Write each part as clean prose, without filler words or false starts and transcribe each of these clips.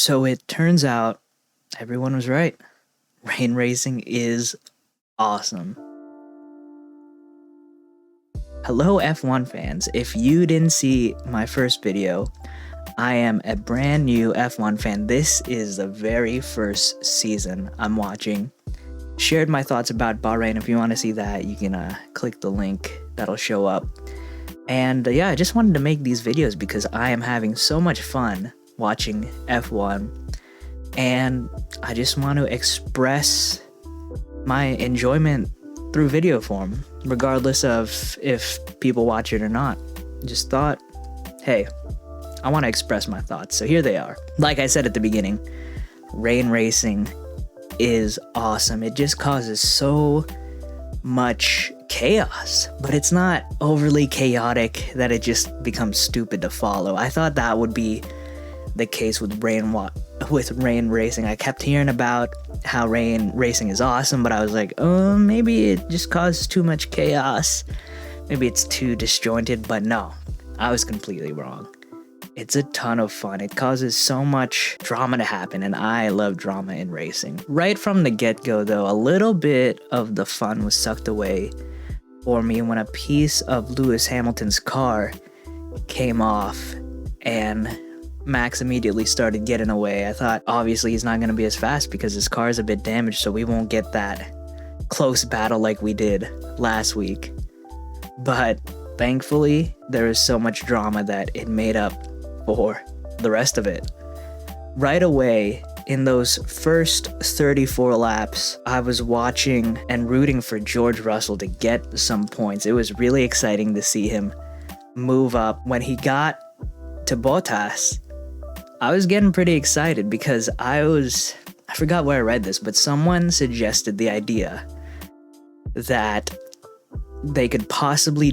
So it turns out everyone was right. Rain racing is awesome. Hello F1 fans. If you didn't see my first video, I am a brand new F1 fan. This is the very first season I'm watching. Shared my thoughts about Bahrain. If you want to see that, you can click the link that'll show up. And yeah, I just wanted to make these videos because I am having so much fun watching F1. And I just want to express my enjoyment through video form, regardless of if people watch it or not. Just thought, hey, I want to express my thoughts. So here they are. Like I said at the beginning, rain racing is awesome. It just causes so much chaos, but it's not overly chaotic that it just becomes stupid to follow. I thought that would be the case with rain racing. I kept hearing about how rain racing is awesome, but I was like, oh, maybe it just causes too much chaos. Maybe it's too disjointed, but no, I was completely wrong. It's a ton of fun. It causes so much drama to happen, and I love drama in racing. Right from the get-go, though, a little bit of the fun was sucked away for me when a piece of Lewis Hamilton's car came off and Max immediately started getting away. I thought, obviously, he's not going to be as fast because his car is a bit damaged, so we won't get that close battle like we did last week. But thankfully, there was so much drama that it made up for the rest of it. Right away, in those first 34 laps, I was watching and rooting for George Russell to get some points. It was really exciting to see him move up. When he got to Bottas, I was getting pretty excited because I forgot where I read this, but someone suggested the idea that Mercedes could possibly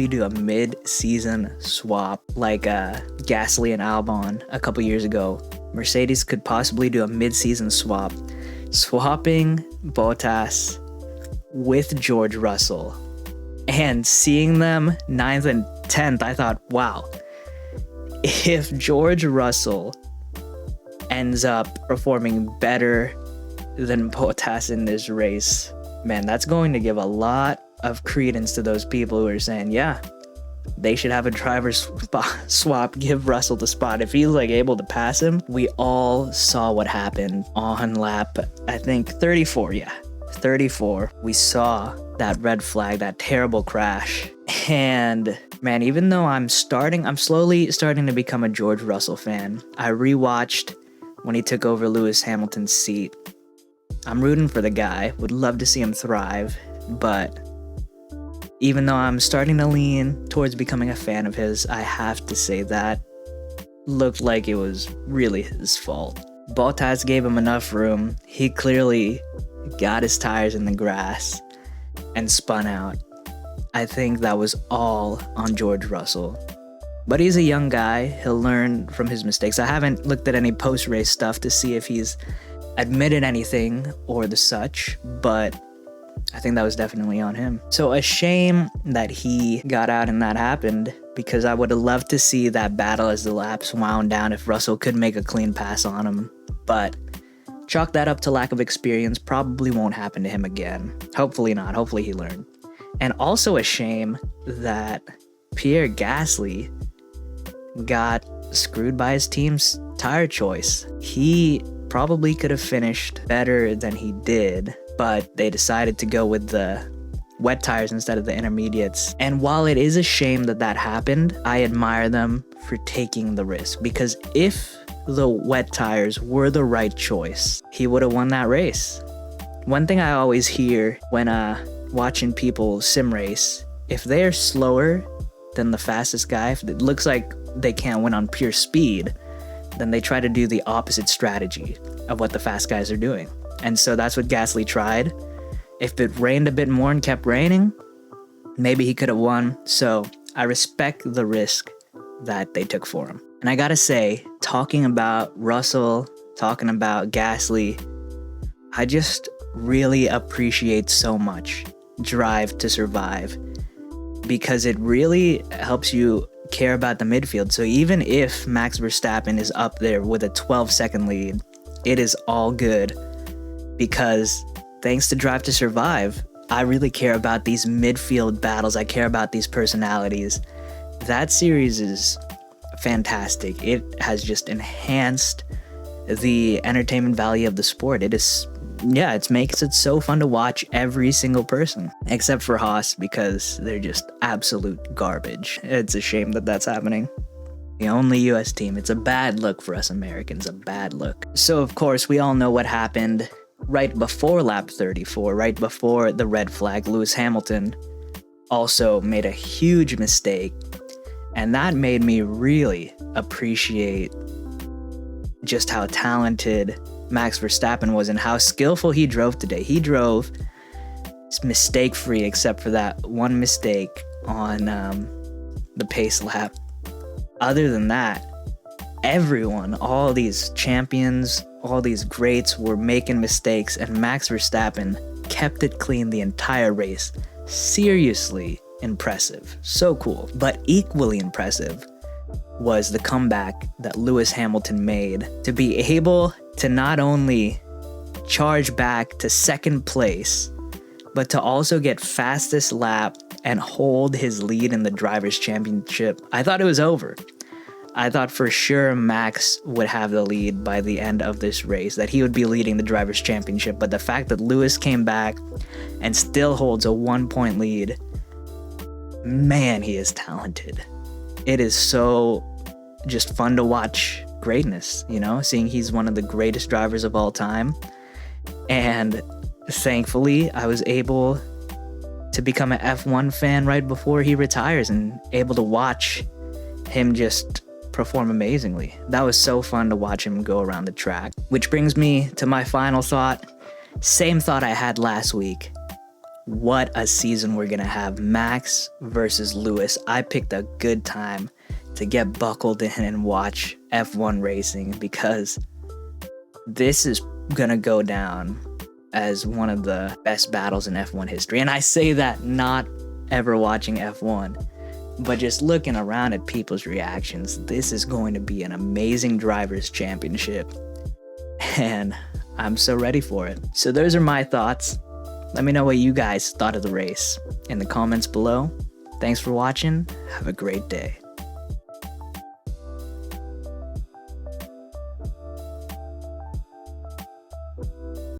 do a mid-season swap like Gasly and Albon a couple years ago. Mercedes could possibly do a mid-season swap, swapping Bottas with George Russell. And seeing them 9th and 10th, I thought, wow, if George Russell ends up performing better than Bottas in this race, man, that's going to give a lot of credence to those people who are saying, yeah, they should have a driver's swap, give Russell the spot. If he's able to pass him, we all saw what happened on lap, I think 34, yeah. 34, we saw that red flag, that terrible crash. And man, even though I'm slowly starting to become a George Russell fan, I rewatched when he took over Lewis Hamilton's seat. I'm rooting for the guy, would love to see him thrive, but even though I'm starting to lean towards becoming a fan of his, I have to say that looked like it was really his fault. Bottas gave him enough room. He clearly got his tires in the grass and spun out. I think that was all on George Russell. But he's a young guy. He'll learn from his mistakes. I haven't looked at any post-race stuff to see if he's admitted anything or the such, but I think that was definitely on him. So a shame that he got out and that happened, because I would have loved to see that battle as the laps wound down if Russell could make a clean pass on him. But chalk that up to lack of experience. Probably won't happen to him again. Hopefully not. Hopefully he learned. And also a shame that Pierre Gasly got screwed by his team's tire choice. He probably could have finished better than he did, but they decided to go with the wet tires instead of the intermediates. And while it is a shame that that happened, I admire them for taking the risk, because if the wet tires were the right choice, he would have won that race. One thing I always hear when watching people sim race, if they're slower than the fastest guy, if it looks like they can't win on pure speed, then they try to do the opposite strategy of what the fast guys are doing. And so that's what Gasly tried. If it rained a bit more and kept raining, maybe he could have won. So I respect the risk that they took for him. And I gotta say, talking about Russell, talking about Gasly, I just really appreciate so much Drive to Survive, because it really helps you care about the midfield. So even if Max Verstappen is up there with a 12-second lead, it is all good, because thanks to Drive to Survive, I really care about these midfield battles. I care about these personalities. That series is fantastic. It has just enhanced the entertainment value of the sport. It makes it so fun to watch every single person, except for Haas, because they're just absolute garbage. It's a shame that that's happening. The only US team. It's a bad look for us Americans, a bad look. So of course, we all know what happened right before lap 34, right before the red flag. Lewis Hamilton also made a huge mistake, and that made me really appreciate just how talented Max Verstappen was and how skillful he drove today. He drove mistake-free, except for that one mistake on the pace lap. Other than that, everyone, all these champions, all these greats were making mistakes, and Max Verstappen kept it clean the entire race. Seriously impressive. So cool. But equally impressive was the comeback that Lewis Hamilton made to be able to not only charge back to second place, but to also get fastest lap and hold his lead in the Drivers' Championship. I thought it was over. I thought for sure Max would have the lead by the end of this race, that he would be leading the Drivers' Championship. But the fact that Lewis came back and still holds a 1-point lead, man, he is talented. It is so just fun to watch greatness, seeing he's one of the greatest drivers of all time. And thankfully, I was able to become an F1 fan right before he retires and able to watch him just perform amazingly. That was so fun to watch him go around the track. Which brings me to my final thought. Same thought I had last week. What a season we're gonna have. Max versus Lewis. I picked a good time to get buckled in and watch F1 racing, because this is gonna go down as one of the best battles in F1 history. And I say that not ever watching F1, but just looking around at people's reactions. This is going to be an amazing Drivers' Championship, and I'm so ready for it. So those are my thoughts. Let me know what you guys thought of the race in the comments below. Thanks for watching. Have a great day.